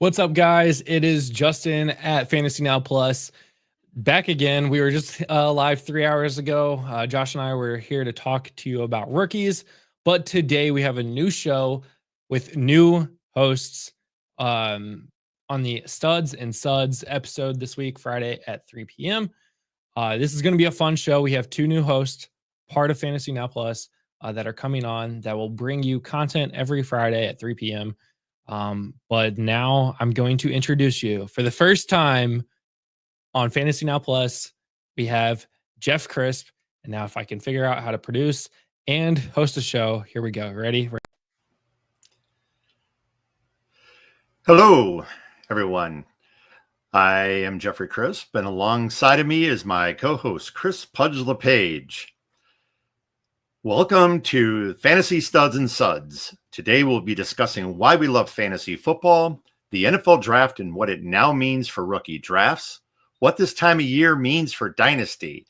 What's up, guys? It is Justin at FantasyNow Plus. Back again. We were just live 3 hours ago. Josh and I were here to talk to you about rookies, but today we have a new show with new hosts on the Studs and Suds episode this week, Friday at 3 p.m. This is going to be a fun show. We have two new hosts, part of FantasyNow Plus, that are coming on that will bring you content every Friday at 3 p.m. But now I'm going to introduce you for the first time on FantasyNow Plus. We have Jeff Crisp. And now if I can figure out how to produce and host a show, here we go. Ready? Hello, everyone. I am Jeffrey Crisp, and alongside of me is my co-host, Chris Pudge LaPage. Welcome to Fantasy Studs and Suds. Today we'll be discussing why we love fantasy football, the NFL draft and what it now means for rookie drafts, what this time of year means for Dynasty.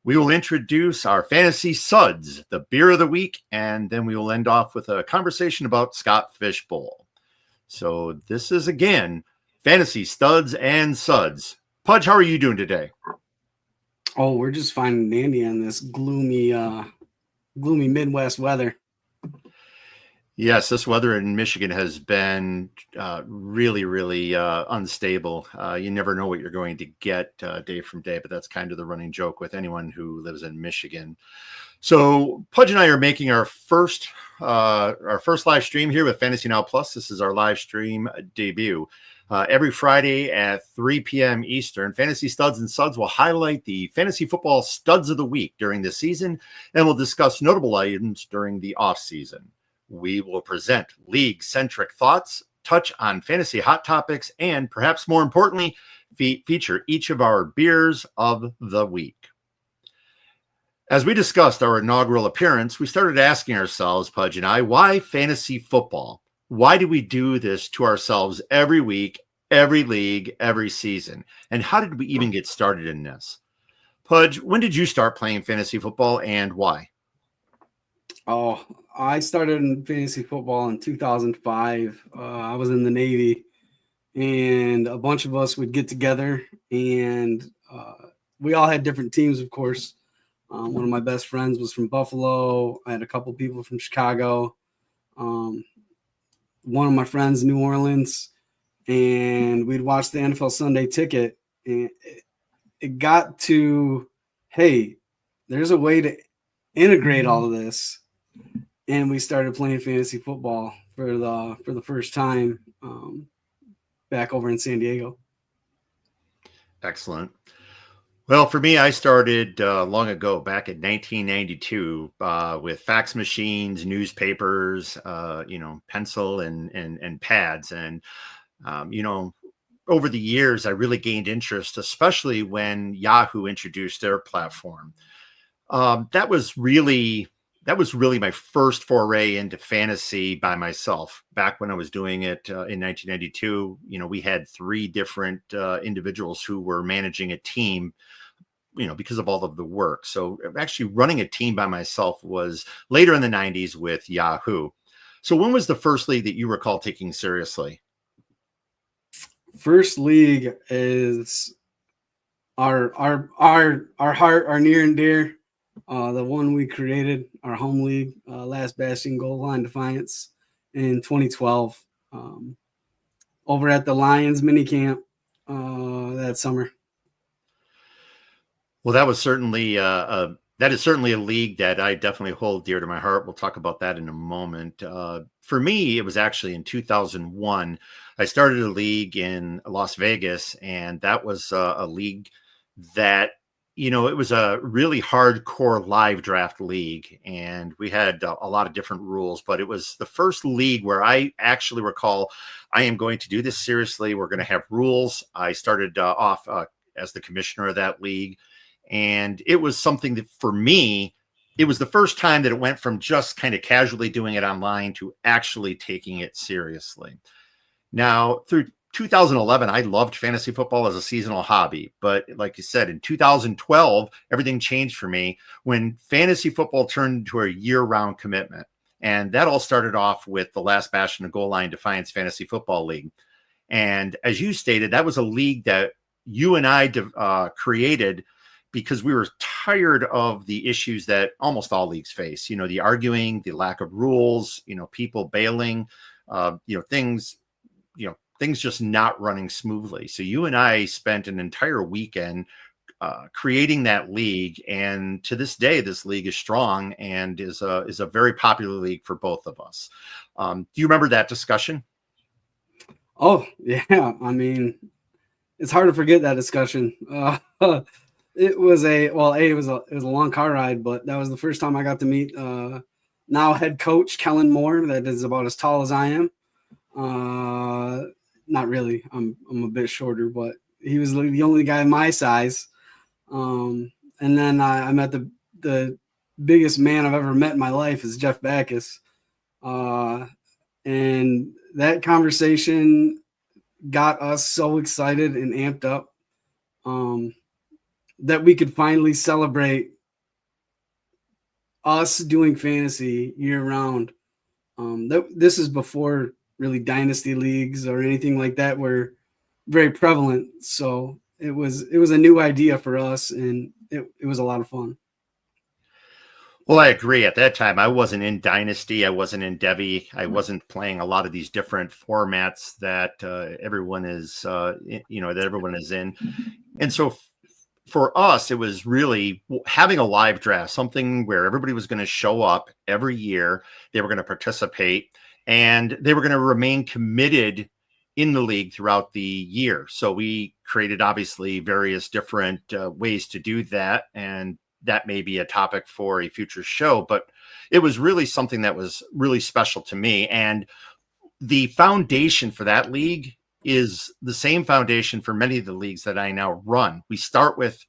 We will introduce our Fantasy Suds, the beer of the week, and then we will end off with a conversation about Scott Fish Bowl. So this is, again, Fantasy Studs and Suds. Pudge, how are you doing today? Oh, we're just fine and dandy on this gloomy Midwest weather. Yes, this weather in Michigan has been really unstable. You never know what you're going to get day from day, but that's kind of the running joke with anyone who lives in Michigan. So Pudge and I are making our first live stream here with FantasyNow Plus. This is our live stream debut. Every Friday at 3 p.m. Eastern, Fantasy Studs and Suds will highlight the fantasy football studs of the week during the season, and we'll discuss notable items during the offseason. We will present league-centric thoughts, touch on fantasy hot topics, and perhaps more importantly, feature each of our beers of the week. As we discussed our inaugural appearance, we started asking ourselves, Pudge and I, why fantasy football? Why do we do this to ourselves every week, every league, every season? And how did we even get started in this? Pudge, when did you start playing fantasy football and why? Oh, I started in fantasy football in 2005. I was in the Navy, and a bunch of us would get together, and we all had different teams, of course. One of my best friends was from Buffalo. I had a couple people from Chicago. One of my friends, New Orleans, and we'd watch the NFL Sunday Ticket. And it got to, hey, there's a way to integrate all of this. And we started playing fantasy football for the first time back over in San Diego. Excellent. Well, for me, I started long ago, back in 1992, with fax machines, newspapers, pencil and pads. And, over the years, I really gained interest, especially when Yahoo introduced their platform. That was really my first foray into fantasy by myself. Back when I was doing it in 1992, we had three different individuals who were managing a team, because of all of the work. So actually running a team by myself was later in the 90s with Yahoo. So when was the first league that you recall taking seriously? First league is our heart, our near and dear. The one we created, our home league, Last Bastion Goal Line Defiance in 2012, over at the Lions minicamp that summer. Well, that is certainly a league that I definitely hold dear to my heart. We'll talk about that in a moment. For me, it was actually in 2001. I started a league in Las Vegas, and that was a league that, it was a really hardcore live draft league, and we had a lot of different rules, but it was the first league where I actually recall, I am going to do this seriously. We're going to have rules. I started off as the commissioner of that league. And it was something that, for me, it was the first time that it went from just kind of casually doing it online to actually taking it seriously. Now, through 2011, I loved fantasy football as a seasonal hobby. But like you said, in 2012, everything changed for me when fantasy football turned into a year-round commitment. And that all started off with the Last Bastion of Goal Line Defiance Fantasy Football League. And as you stated, that was a league that you and I created because we were tired of the issues that almost all leagues face, the arguing, the lack of rules, people bailing, things just not running smoothly. So you and I spent an entire weekend creating that league. And to this day, this league is strong and is a very popular league for both of us. Do you remember that discussion? Oh, yeah. I mean, it's hard to forget that discussion. It was a long car ride, but that was the first time I got to meet now head coach Kellen Moore, that is about as tall as I am. Not really. I'm a bit shorter, but he was the only guy my size. And then I met the biggest man I've ever met in my life is Jeff Backus. And that conversation got us so excited and amped up that we could finally celebrate us doing fantasy year round. This is before really dynasty leagues or anything like that were very prevalent. So it was a new idea for us, and it was a lot of fun. Well, I agree. At that time, I wasn't in Dynasty. I wasn't in Devi. I wasn't playing a lot of these different formats that everyone is, in. And so for us, it was really having a live draft, something where everybody was going to show up every year. They were going to participate, and they were going to remain committed in the league throughout the year. So we created, obviously, various different ways to do that. And that may be a topic for a future show, but it was really something that was really special to me. And the foundation for that league is the same foundation for many of the leagues that I now run. We start with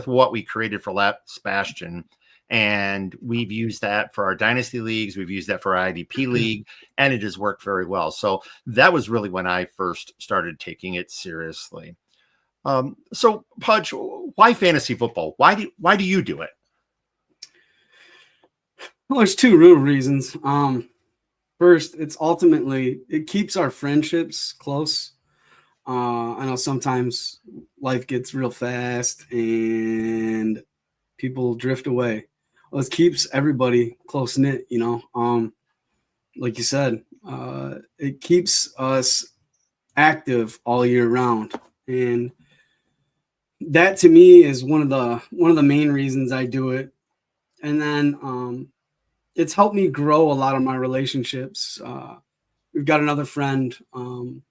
what we created for Sebastian, and we've used that for our dynasty leagues. We've used that for our IDP league, and it has worked very well. So that was really when I first started taking it seriously. So Pudge, why fantasy football? Why do you do it? Well, there's two real reasons. First, it keeps our friendships close. I know sometimes life gets real fast and people drift away. Well, it keeps everybody close knit, like you said, it keeps us active all year round. And that to me is one of the main reasons I do it. And then it's helped me grow a lot of my relationships. We've got another friend out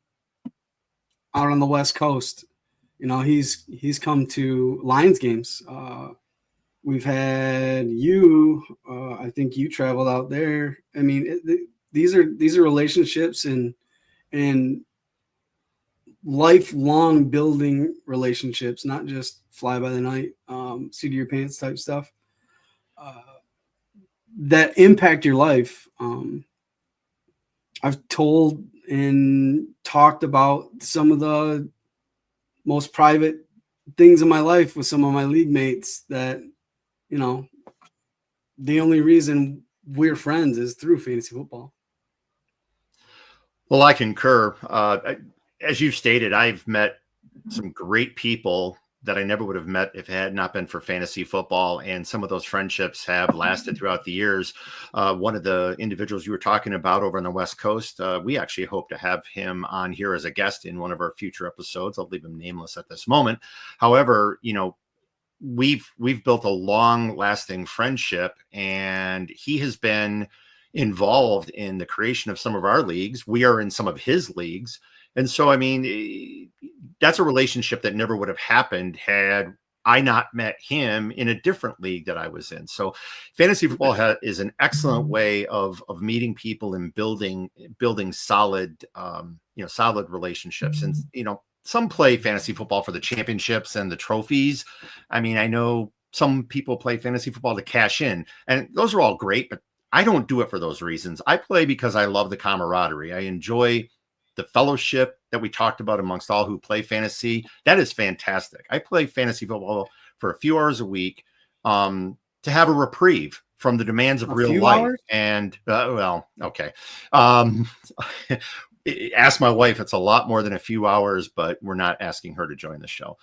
on the West Coast. He's come to Lions games. We've had you. I think you traveled out there. I mean, these are relationships and lifelong building relationships, not just fly by the night, seat of your pants type stuff. That impact your life. I've told and talked about some of the most private things in my life with some of my league mates that, the only reason we're friends is through fantasy football. Well, I concur. As you stated, I've met some great people that I never would have met if it had not been for fantasy football. And some of those friendships have lasted throughout the years. One of the individuals you were talking about over on the West Coast, we actually hope to have him on here as a guest in one of our future episodes. I'll leave him nameless at this moment. However, we've built a long lasting friendship, and he has been involved in the creation of some of our leagues. We are in some of his leagues. And so, I mean, that's a relationship that never would have happened had I not met him in a different league that I was in. So fantasy football is an excellent way of meeting people and building solid, solid relationships. And, some play fantasy football for the championships and the trophies. I mean, I know some people play fantasy football to cash in, and those are all great, but I don't do it for those reasons. I play because I love the camaraderie. I enjoy the fellowship that we talked about amongst all who play fantasy. That is fantastic. I play fantasy football for a few hours a week to have a reprieve from the demands of real life. Hours? And okay. ask my wife. It's a lot more than a few hours, but we're not asking her to join the show.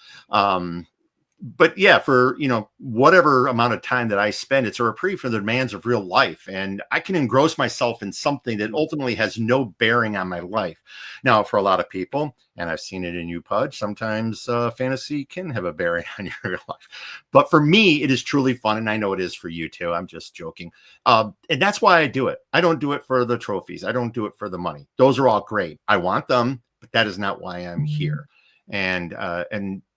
But yeah, for, whatever amount of time that I spend, it's a reprieve from the demands of real life. And I can engross myself in something that ultimately has no bearing on my life. Now, for a lot of people, and I've seen it in you, Pudge, sometimes fantasy can have a bearing on your real life. But for me, it is truly fun. And I know it is for you too. I'm just joking. And that's why I do it. I don't do it for the trophies. I don't do it for the money. Those are all great. I want them, but that is not why I'm here. And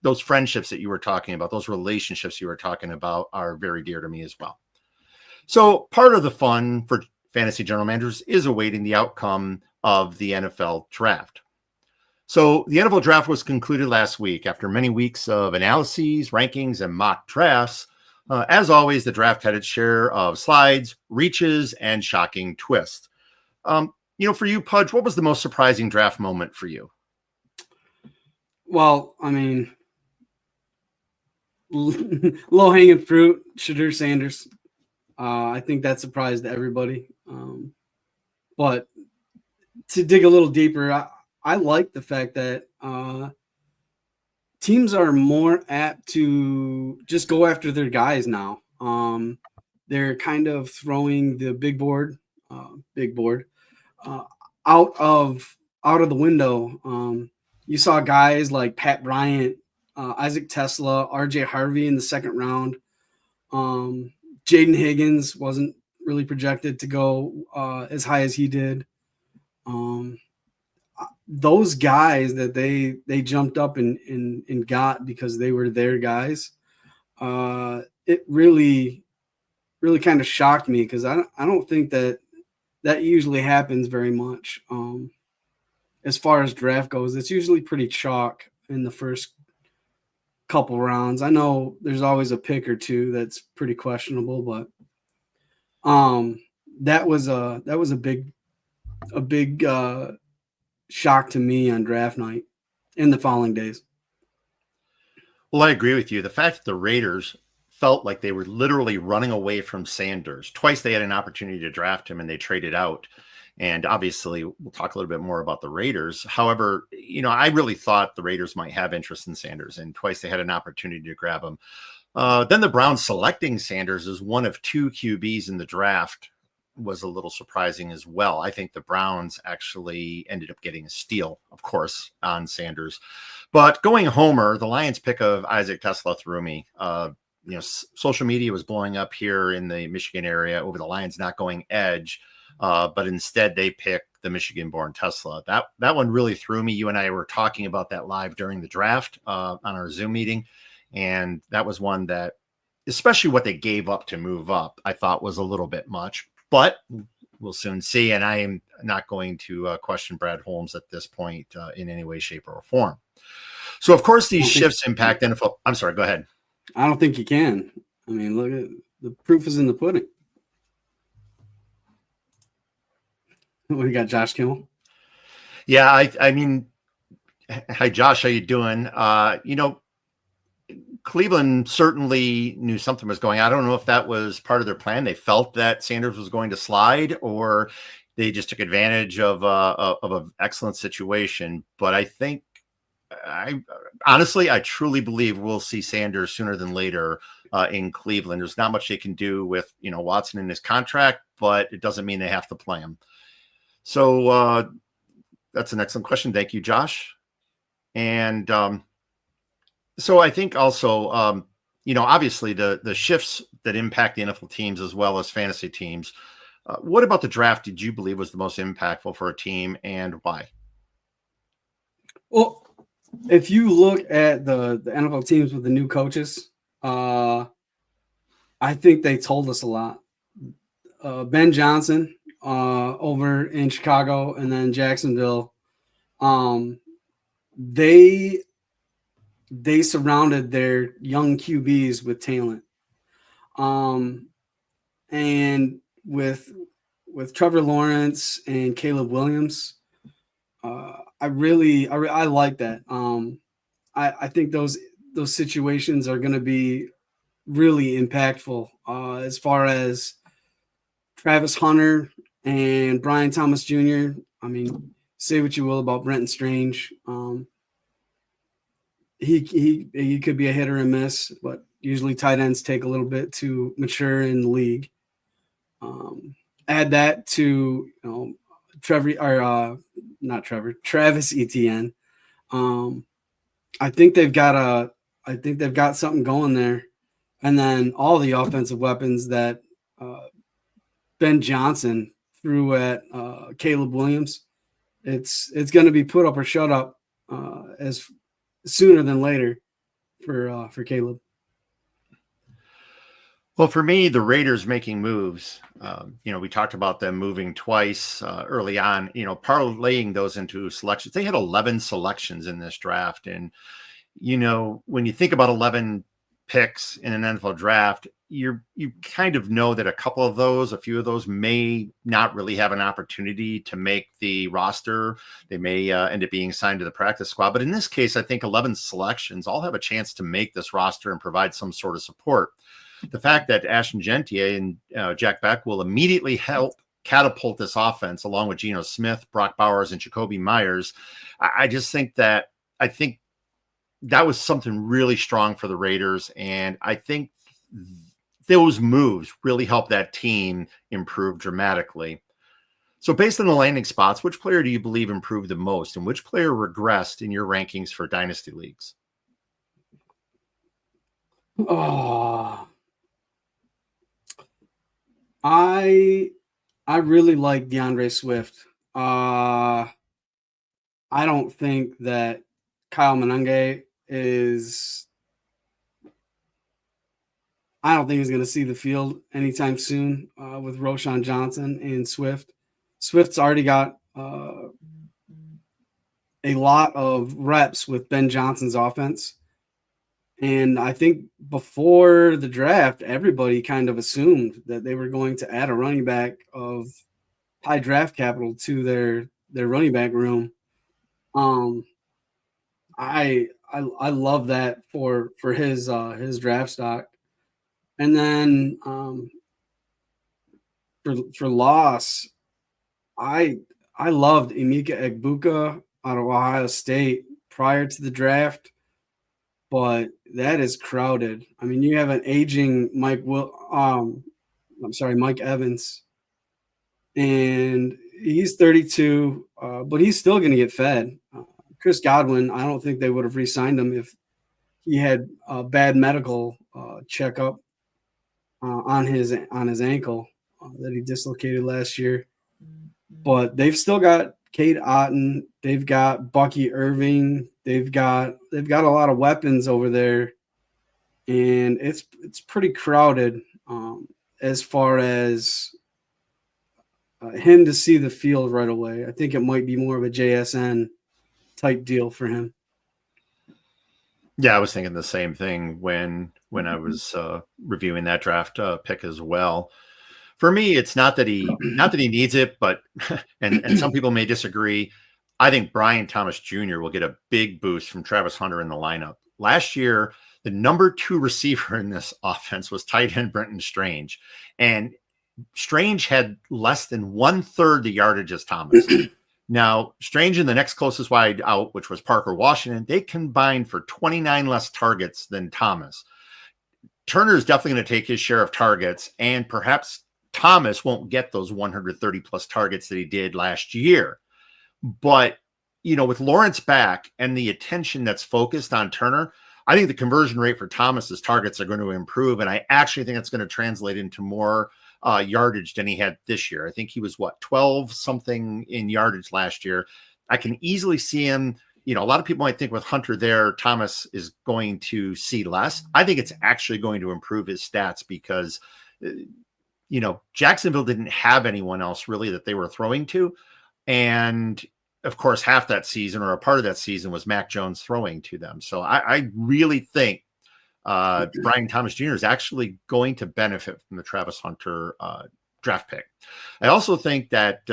those friendships that you were talking about, those relationships you were talking about are very dear to me as well. So part of the fun for fantasy general managers is awaiting the outcome of the NFL draft. So the NFL draft was concluded last week after many weeks of analyses, rankings, and mock drafts. As always, the draft had its share of slides, reaches, and shocking twists. For you, Pudge, what was the most surprising draft moment for you? Well, I mean, low-hanging fruit, Shadur Sanders. I think that surprised everybody. But to dig a little deeper, I like the fact that teams are more apt to just go after their guys now. They're kind of throwing the big board out of the window. You saw guys like Pat Bryant, Isaac Tesla, RJ Harvey in the second round. Jaden Higgins wasn't really projected to go as high as he did. Those guys that they jumped up and got because they were their guys, it really kind of shocked me because I don't think that usually happens very much. As far as draft goes, it's usually pretty chalk in the first couple rounds. I know there's always a pick or two that's pretty questionable, but that was a big shock to me on draft night in the following days. Well, I agree with you. The fact that the Raiders felt like they were literally running away from Sanders. Twice they had an opportunity to draft him and they traded out. And obviously, we'll talk a little bit more about the Raiders. However, I really thought the Raiders might have interest in Sanders, and twice they had an opportunity to grab him. Then the Browns selecting Sanders as one of two QBs in the draft was a little surprising as well. I think the Browns actually ended up getting a steal, of course, on Sanders. But going homer, the Lions pick of Isaac Tesla threw me. Social media was blowing up here in the Michigan area over the Lions not going edge. But instead they picked the Michigan-born Tesla. That one really threw me. You and I were talking about that live during the draft on our Zoom meeting. And that was one that, especially what they gave up to move up, I thought was a little bit much. But we'll soon see. And I am not going to question Brad Holmes at this point in any way, shape, or form. So, of course, these shifts impact NFL. I'm sorry, go ahead. I don't think you can. I mean, look at the proof is in the pudding. What, you got Josh Kimmel? Yeah, I mean, hi, Josh. How you doing? Cleveland certainly knew something was going on. I don't know if that was part of their plan. They felt that Sanders was going to slide, or they just took advantage of an excellent situation. But I think, I truly believe we'll see Sanders sooner than later in Cleveland. There's not much they can do with, Watson in his contract, but it doesn't mean they have to play him. So that's an excellent question. Thank you, Josh. And so I think also, obviously the shifts that impact the NFL teams as well as fantasy teams. What about the draft did you believe was the most impactful for a team, and why? Well, if you look at the NFL teams with the new coaches, I think they told us a lot. Ben Johnson over in Chicago and then Jacksonville, they surrounded their young QBs with talent. And with Trevor Lawrence and Caleb Williams, I like that. I think those situations are going to be really impactful as far as Travis Hunter and Brian Thomas Jr. I mean, say what you will about Brenton Strange. He could be a hit or a miss, but usually tight ends take a little bit to mature in the league. Add that to Travis Etienne. I think they've got something going there, and then all the offensive weapons that Ben Johnson threw at Caleb Williams. It's going to be put up or shut up as sooner than later for Caleb. Well, for me, the Raiders making moves, we talked about them moving twice early on, parlaying those into selections. They had 11 selections in this draft. And, when you think about 11 picks in an NFL draft, you kind of know that a few of those may not really have an opportunity to make the roster. They may end up being signed to the practice squad. But in this case, I think 11 selections all have a chance to make this roster and provide some sort of support. The fact that Ashton Gentier and Jack Beck will immediately help catapult this offense along with Geno Smith, Brock Bowers, and Jacoby Myers. I think that was something really strong for the Raiders. And I think those moves really helped that team improve dramatically. So based on the landing spots, which player do you believe improved the most and which player regressed in your rankings for dynasty leagues? Oh, I really like DeAndre Swift. I don't think that Kyle Monange is. I don't think he's going to see the field anytime soon with Roschon Johnson and Swift. Swift's already got a lot of reps with Ben Johnson's offense. And I think before the draft, everybody kind of assumed that they were going to add a running back of high draft capital to their running back room. I love that for his draft stock. And then for loss, I loved Emeka Egbuka out of Ohio State prior to the draft, but that is crowded. I mean, you have an aging Mike Evans, and he's 32, but he's still going to get fed. Chris Godwin, I don't think they would have re-signed him if he had a bad medical checkup on his ankle that he dislocated last year. But they've still got Cade Otton, they've got Bucky Irving, they've got a lot of weapons over there, and it's pretty crowded as far as him to see the field right away. I think it might be more of a JSN type deal for him. Yeah, I was thinking the same thing when I was reviewing that draft pick as well. For me, it's not that he needs it, but and some people may disagree. I think Brian Thomas Jr. will get a big boost from Travis Hunter in the lineup. Last year, the number 2 receiver in this offense was tight end Brenton Strange, and Strange had less than 1/3 the yardage as Thomas. Now, Strange and the next closest wide out, which was Parker Washington, they combined for 29 less targets than Thomas. Turner is definitely going to take his share of targets, and perhaps Thomas won't get those 130 plus targets that he did last year. But, with Lawrence back and the attention that's focused on Turner, I think the conversion rate for Thomas's targets are going to improve. And I actually think it's going to translate into more yardage than he had this year. I think he was 12 something in yardage last year. I can easily see him. A lot of people might think with Hunter there, Thomas is going to see less. I think it's actually going to improve his stats because, Jacksonville didn't have anyone else really that they were throwing to. And of course, half that season or a part of that season was Mac Jones throwing to them. So I really think Brian Thomas Jr. is actually going to benefit from the Travis Hunter draft pick. I also think that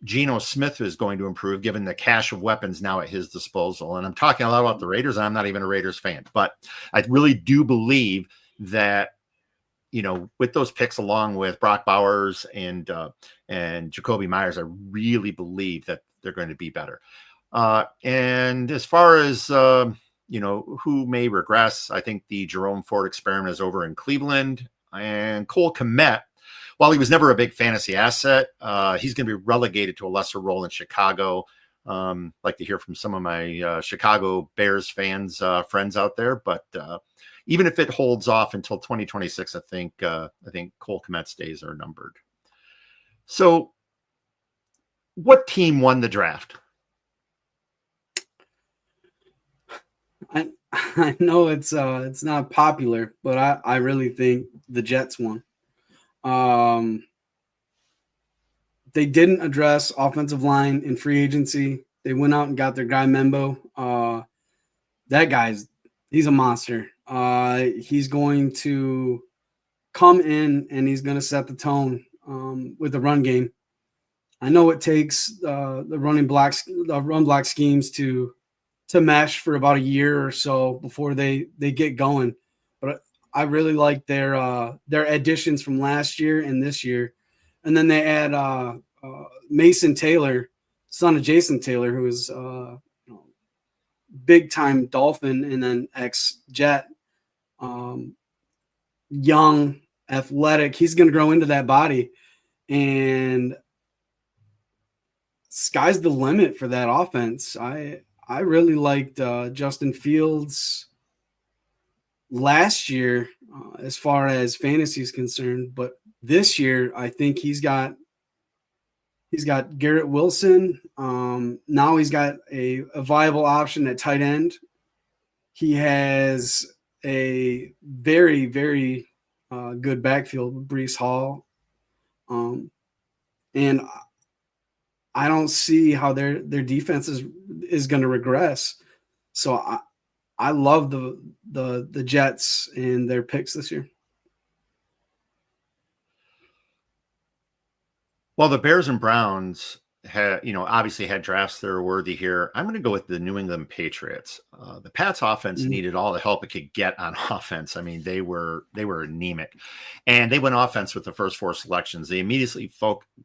Geno Smith is going to improve given the cache of weapons now at his disposal. And I'm talking a lot about the Raiders, and I'm not even a Raiders fan, but I really do believe that, with those picks along with Brock Bowers and Jacoby Myers, I really believe that they're going to be better. And as far as who may regress, I think the Jerome Ford experiment is over in Cleveland, and Cole Kmet, while he was never a big fantasy asset, he's going to be relegated to a lesser role in Chicago. Like to hear from some of my Chicago Bears fans, friends out there, but even if it holds off until 2026, I think Cole Kmet's days are numbered. So, what team won the draft? I know it's not popular, but I really think the Jets won. They didn't address offensive line in free agency. They went out and got their guy Membo. He's a monster. He's going to come in and he's going to set the tone with the run game. I know it takes the run block schemes to mesh for about a year or so before they get going. But I really like their additions from last year and this year. And then they add Mason Taylor, son of Jason Taylor, who is big time Dolphin and then ex-Jet, young, athletic. He's going to grow into that body, and sky's the limit for that offense. I really liked Justin Fields last year as far as fantasy is concerned, but this year I think he's got Garrett Wilson. Now he's got a viable option at tight end. He has a very, very good backfield with Breece Hall. And I don't see how their defense is going to regress. So I love the Jets and their picks this year. Well, the Bears and Browns obviously had drafts that are worthy here. I'm going to go with the New England Patriots. The Pats offense needed all the help it could get on offense. I mean, they were anemic, and they went offense with the first 4 selections. They immediately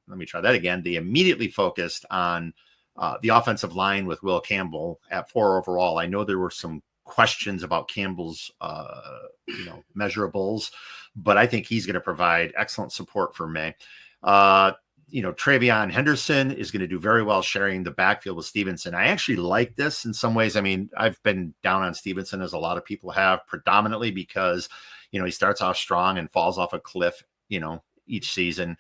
They immediately focused on the offensive line with Will Campbell at 4 overall. I know there were some questions about Campbell's, measurables, but I think he's going to provide excellent support for May. Travion Henderson is going to do very well sharing the backfield with Stevenson. I actually like this in some ways. I mean, I've been down on Stevenson, as a lot of people have, predominantly because, he starts off strong and falls off a cliff, each season.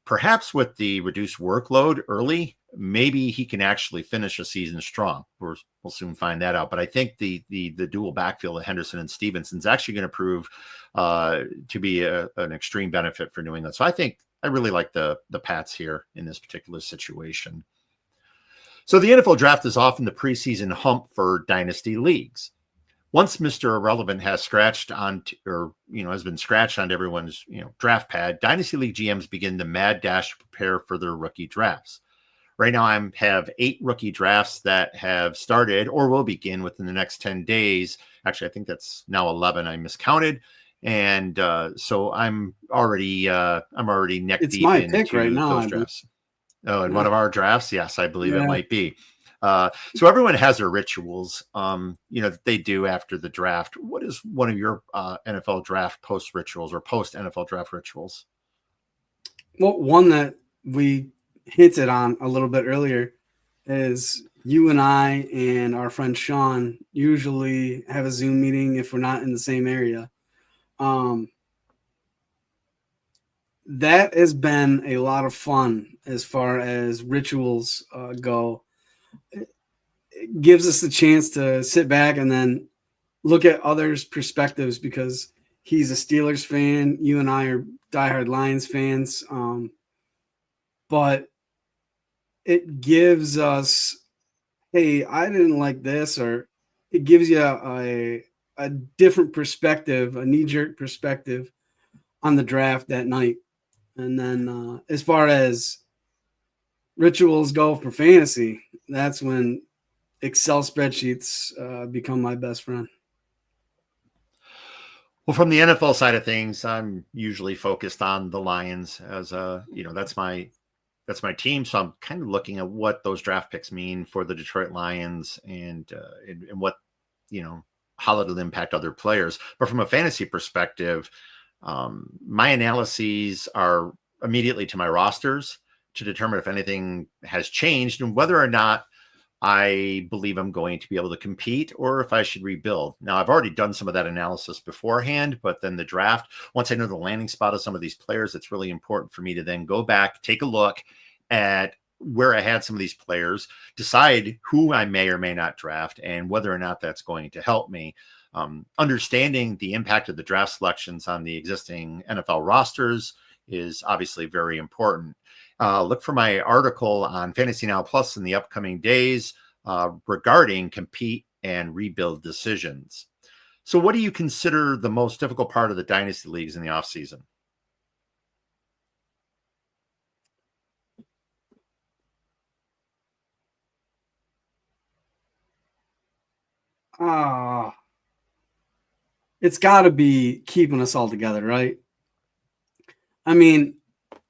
Perhaps with the reduced workload early, maybe he can actually finish a season strong. We'll soon find that out. But I think the dual backfield of Henderson and Stevenson is actually going to prove to be an extreme benefit for New England. So I really like the Pats here in this particular situation. So the NFL draft is often the preseason hump for dynasty leagues. Once Mr. Irrelevant has been scratched on everyone's draft pad, dynasty league GMs begin the mad dash to prepare for their rookie drafts. Right now, I have 8 rookie drafts that have started or will begin within the next 10 days. Actually, I think that's now 11. I miscounted. And so I'm already neck deep into those drafts. Oh, in one of our drafts, yes, I believe it might be. So everyone has their rituals, that they do after the draft. What is one of your NFL draft post rituals or post NFL draft rituals? Well, one that we hinted on a little bit earlier is you and I and our friend Sean usually have a Zoom meeting if we're not in the same area. That has been a lot of fun as far as rituals go. It gives us the chance to sit back and then look at others' perspectives, because he's a Steelers fan. You and I are diehard Lions fans. But it gives us, hey, I didn't like this, or it gives you a different perspective, a knee-jerk perspective on the draft that night. And then as far as rituals go for fantasy, that's when Excel spreadsheets become my best friend. Well, from the NFL side of things, I'm usually focused on the Lions as that's that's my team. So I'm kind of looking at what those draft picks mean for the Detroit Lions and what, how it'll impact other players. But from a fantasy perspective, my analyses are immediately to my rosters to determine if anything has changed and whether or not I believe I'm going to be able to compete or if I should rebuild. Now, I've already done some of that analysis beforehand, but then the draft, once I know the landing spot of some of these players, it's really important for me to then go back, take a look at where I had some of these players, decide who I may or may not draft and whether or not that's going to help me. Understanding the impact of the draft selections on the existing NFL rosters is obviously very important. Look for my article on FantasyNow Plus in the upcoming days regarding compete and rebuild decisions. So what do you consider the most difficult part of the Dynasty leagues in the offseason? It's got to be keeping us all together, right? I mean,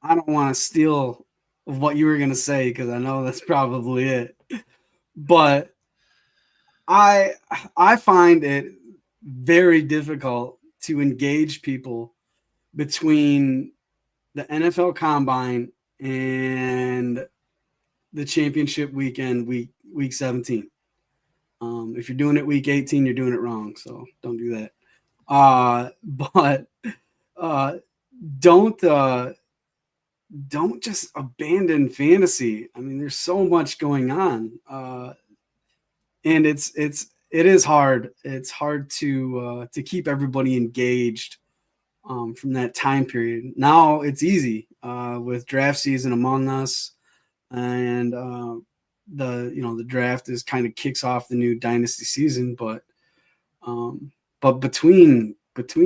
I don't want to steal what you were going to say because I know that's probably it. But I find it very difficult to engage people between the NFL Combine and the championship weekend, week 17. If you're doing it week 18, you're doing it wrong. So don't do that. But don't just abandon fantasy. I mean, there's so much going on, and it is hard. It's hard to keep everybody engaged from that time period. Now it's easy with draft season among us, and the draft is kind of kicks off the new dynasty season. But between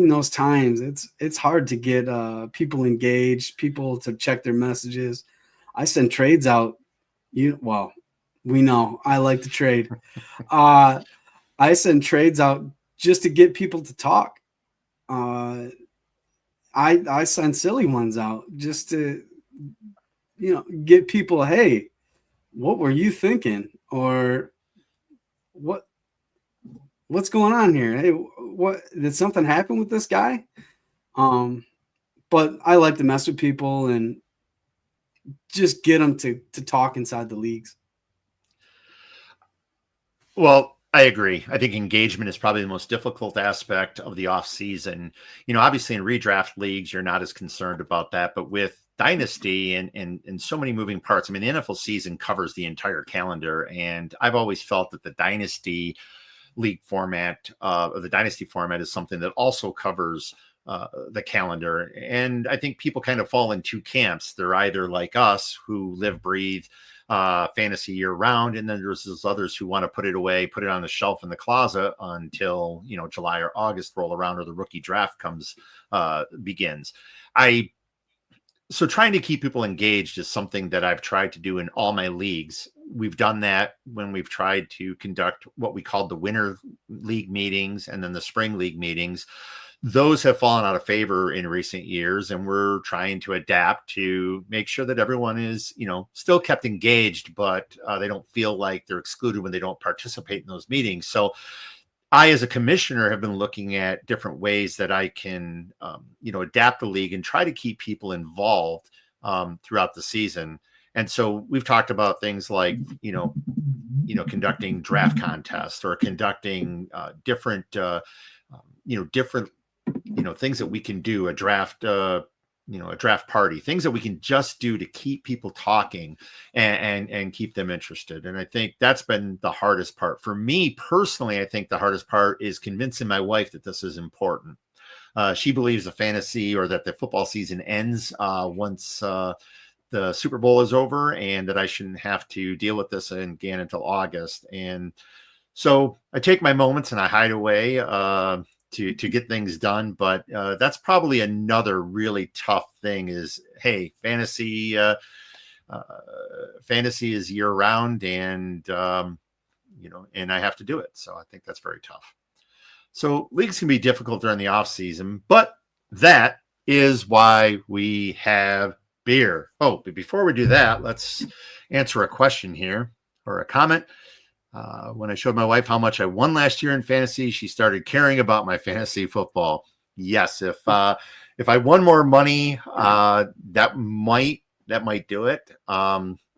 those times, it's hard to get people engaged, people to check their messages. I send trades out. We know I like to trade. I send trades out just to get people to talk. I send silly ones out just to get people, hey, what were you thinking? Or what's going on here? Hey, what did something happen with this guy? But I like to mess with people and just get them to talk inside the leagues. Well, I agree. I think engagement is probably the most difficult aspect of the off season. Obviously in redraft leagues, you're not as concerned about that, but with Dynasty and so many moving parts. I mean, the NFL season covers the entire calendar, and I've always felt that the Dynasty league format, the Dynasty format, is something that also covers the calendar. And I think people kind of fall in two camps. They're either like us, who live, breathe fantasy year round, and then there's those others who want to put it away, put it on the shelf in the closet until July or August roll around or the rookie draft begins. So trying to keep people engaged is something that I've tried to do in all my leagues. We've done that when we've tried to conduct what we called the winter league meetings and then the spring league meetings. Those have fallen out of favor in recent years, and we're trying to adapt to make sure that everyone is, still kept engaged, but they don't feel like they're excluded when they don't participate in those meetings. So I, as a commissioner, have been looking at different ways that I can, adapt the league and try to keep people involved throughout the season. And so we've talked about things like, conducting draft contests or conducting different things that we can do, a draft party, things that we can just do to keep people talking and keep them interested. And I think that's been the hardest part for me personally. I think the hardest part is convincing my wife that this is important. She believes the fantasy or that the football season ends once the Super Bowl is over, and that I shouldn't have to deal with this again until August. And so I take my moments and I hide away to get things done. But that's probably another really tough thing is, hey, fantasy is year round, and and I have to do it. So I think that's very tough. So leagues can be difficult during the off season, but that is why we have beer. Oh, but before we do that, let's answer a question here or a comment. When I showed my wife how much I won last year in fantasy, she started caring about my fantasy football. Yes, if I won more money, that might do it.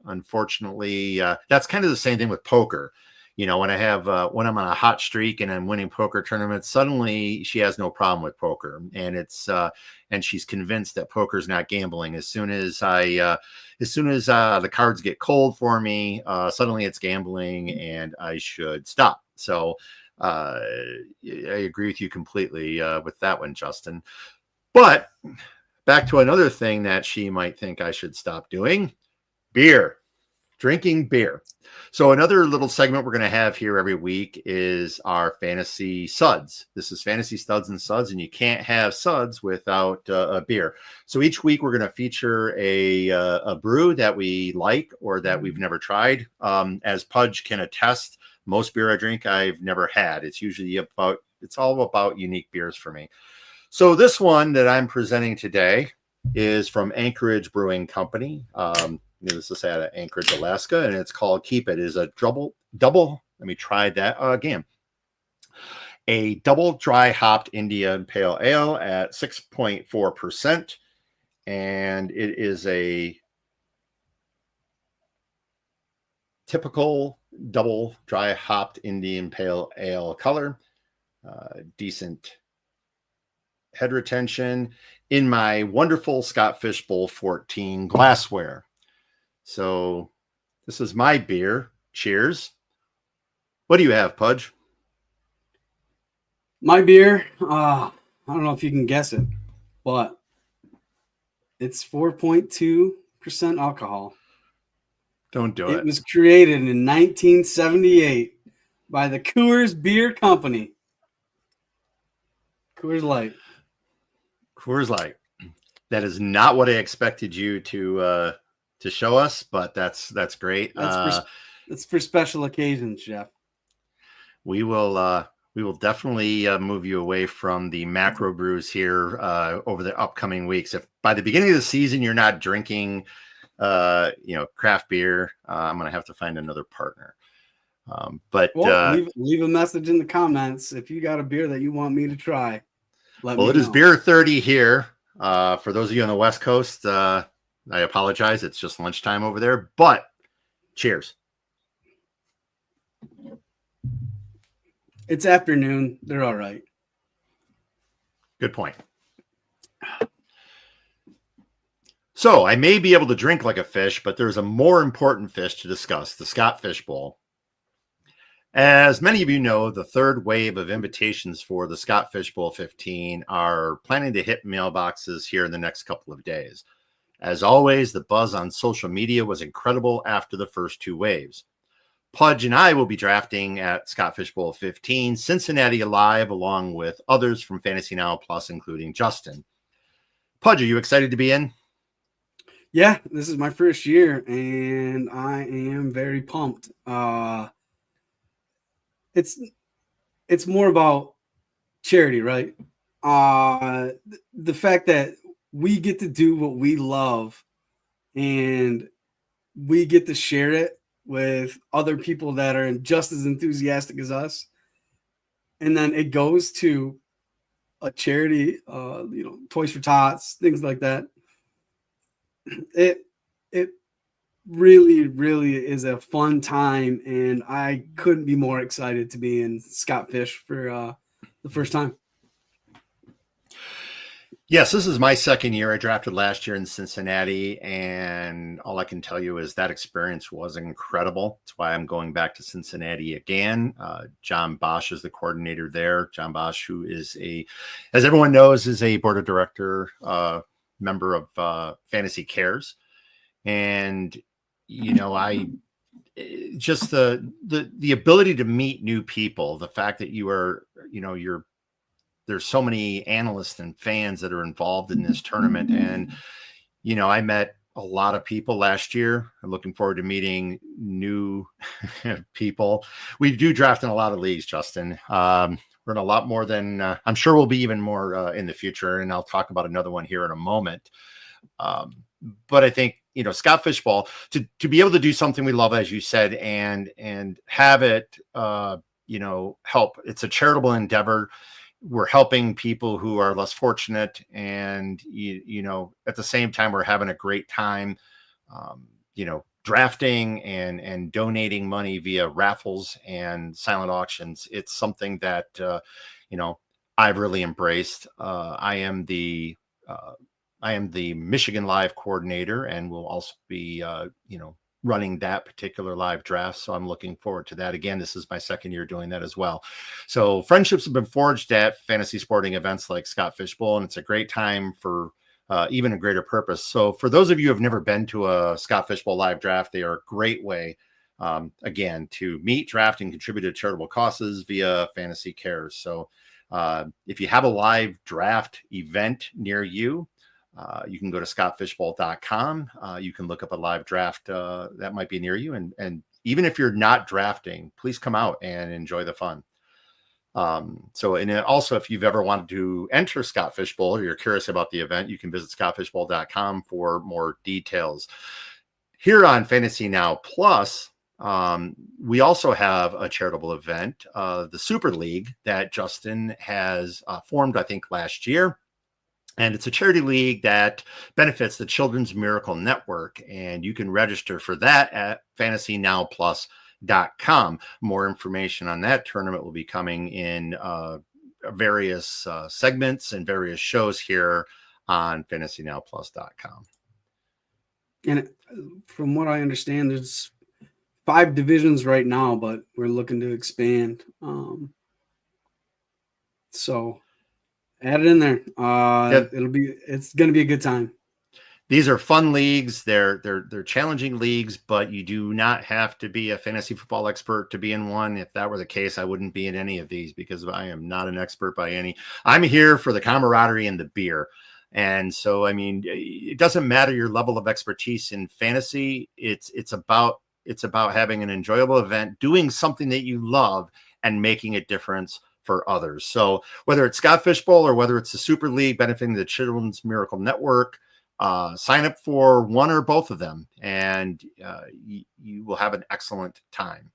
Unfortunately, that's kind of the same thing with poker. When when I'm on a hot streak and I'm winning poker tournaments, suddenly she has no problem with poker, and and she's convinced that poker is not gambling. As soon as the cards get cold for me, suddenly it's gambling, and I should stop. So I agree with you completely with that one, Justin. But back to another thing that she might think I should stop doing: drinking beer. So another little segment we're going to have here every week is our Fantasy Suds. This is Fantasy Studs and Suds, and you can't have suds without a beer. So each week we're going to feature a brew that we like or that we've never tried. As Pudge can attest, most beer I drink I've never had. It's all about unique beers for me. So this one that I'm presenting today is from Anchorage Brewing Company. This is out of Anchorage, Alaska, and it's called Keep It. It is a double. Let me try that again. A double dry hopped Indian Pale Ale at 6.4%, and it is a typical double dry hopped Indian Pale Ale color. Decent head retention in my wonderful Scott Fishbowl 14 glassware. So this is my beer. Cheers. What do you have, Pudge? My beer, I don't know if you can guess it, but it's 4.2% alcohol. Don't do it. It was created in 1978 by the Coors Beer Company. Coors Light. Coors Light. That is not what I expected you to show us, but that's great. That's for special occasions, Jeff. We will definitely move you away from the macro brews here over the upcoming weeks. If by the beginning of the season you're not drinking craft beer, I'm gonna have to find another partner. Leave a message in the comments if you got a beer that you want me to try. It is beer 30 here. For those of you on the West Coast, I apologize. It's just lunchtime over there, but cheers. It's afternoon. They're all right. Good point. So I may be able to drink like a fish, but there's a more important fish to discuss, the Scott Fishbowl. As many of you know, the third wave of invitations for the Scott Fishbowl 15 are planning to hit mailboxes here in the next couple of days. As always, the buzz on social media was incredible after the first two waves. Pudge and I will be drafting at Scott Fishbowl 15, Cincinnati Alive, along with others from FantasyNow Plus, including Justin. Pudge, are you excited to be in? Yeah, this is my first year, and I am very pumped. It's more about charity, right? The fact that we get to do what we love and we get to share it with other people that are just as enthusiastic as us. And then it goes to a charity, Toys for Tots, things like that. It really, really is a fun time. And I couldn't be more excited to be in Scott Fish for the first time. Yes, this is my second year. I drafted last year in Cincinnati, and all I can tell you is that experience was incredible. That's why I'm going back to Cincinnati again. John Bosch is the coordinator there. John Bosch, who is as everyone knows, is a board of director member of Fantasy Cares. And, I just the ability to meet new people, the fact that you are, there's so many analysts and fans that are involved in this tournament. And, I met a lot of people last year. I'm looking forward to meeting new people. We do draft in a lot of leagues, Justin. We're in a lot more than I'm sure we'll be even more in the future. And I'll talk about another one here in a moment. but I think, Scott Fishbowl, to be able to do something we love, as you said, and have it, help. It's a charitable endeavor. We're helping people who are less fortunate, and at the same time, we're having a great time, drafting and donating money via raffles and silent auctions. It's something that I've really embraced. I am the Michigan Live coordinator, and will also be running that particular live draft. So I'm looking forward to that. Again, this is my second year doing that as well. So friendships have been forged at fantasy sporting events like Scott Fishbowl, and it's a great time for even a greater purpose. So for those of you who have never been to a Scott Fishbowl live draft, they are a great way, again, to meet, draft, and contribute to charitable causes via Fantasy Cares. So if you have a live draft event near you, you can go to scottfishbowl.com. You can look up a live draft that might be near you. And even if you're not drafting, please come out and enjoy the fun. And also, if you've ever wanted to enter Scott Fishbowl, or you're curious about the event, you can visit scottfishbowl.com for more details. Here on Fantasy Now Plus, we also have a charitable event, the Super League, that Justin has formed, I think, last year. And it's a charity league that benefits the Children's Miracle Network. And you can register for that at FantasyNowPlus.com. More information on that tournament will be coming in various segments and various shows here on FantasyNowPlus.com. And from what I understand, there's 5 divisions right now, but we're looking to expand. So add it in there. It's going to be a good time. These are fun leagues. They're challenging leagues, but you do not have to be a fantasy football expert to be in one. If that were the case, I wouldn't be in any of these, because I am not an expert by any. I'm here for the camaraderie and the beer. And so, I mean, it doesn't matter your level of expertise in fantasy. It's about having an enjoyable event, doing something that you love, and making a difference for others. So whether it's Scott Fishbowl or whether it's the Super League benefiting the Children's Miracle Network, sign up for one or both of them, and you will have an excellent time.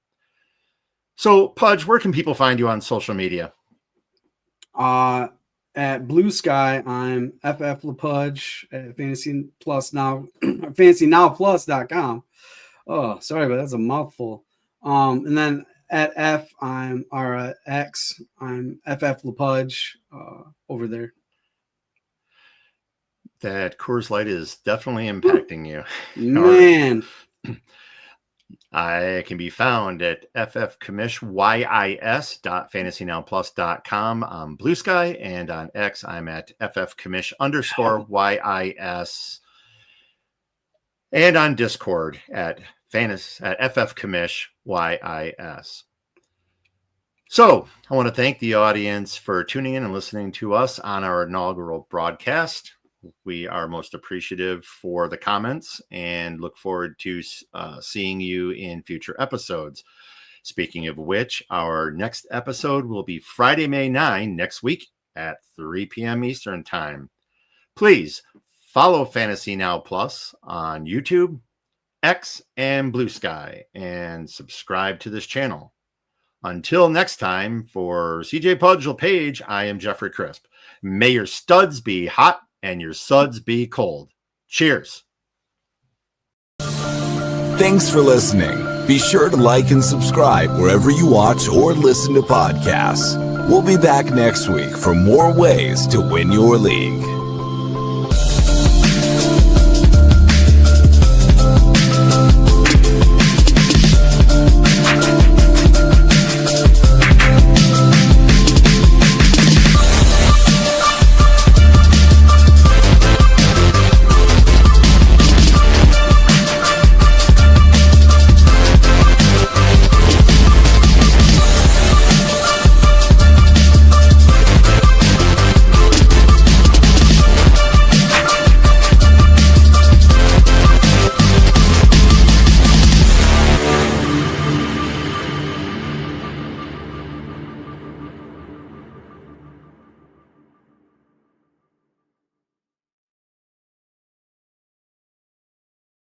So, Pudge, where can people find you on social media? At Blue Sky, I'm FF LaPage at Fantasy Plus Now, FantasyNowPlus.com. Oh, sorry, but that's a mouthful. And then at X, I'm FF LaPage over there. That Coors Light is definitely impacting you. Man. I can be found at ffcommishYIS.fantasynowplus.com on Blue Sky, and on X, I'm at ffcommish_YIS, and on Discord at ffcommishYIS. So I want to thank the audience for tuning in and listening to us on our inaugural broadcast. We are most appreciative for the comments and look forward to seeing you in future episodes. Speaking of which, our next episode will be Friday, May 9, next week at 3 p.m. Eastern Time. Please follow Fantasy Now Plus on YouTube, X, and Blue Sky, and subscribe to this channel. Until next time, for CJ Pudge LaPage, I am Jeffrey Crisp. May your studs be hot and your suds be cold. Cheers. Thanks for listening. Be sure to like and subscribe wherever you watch or listen to podcasts. We'll be back next week for more ways to win your league.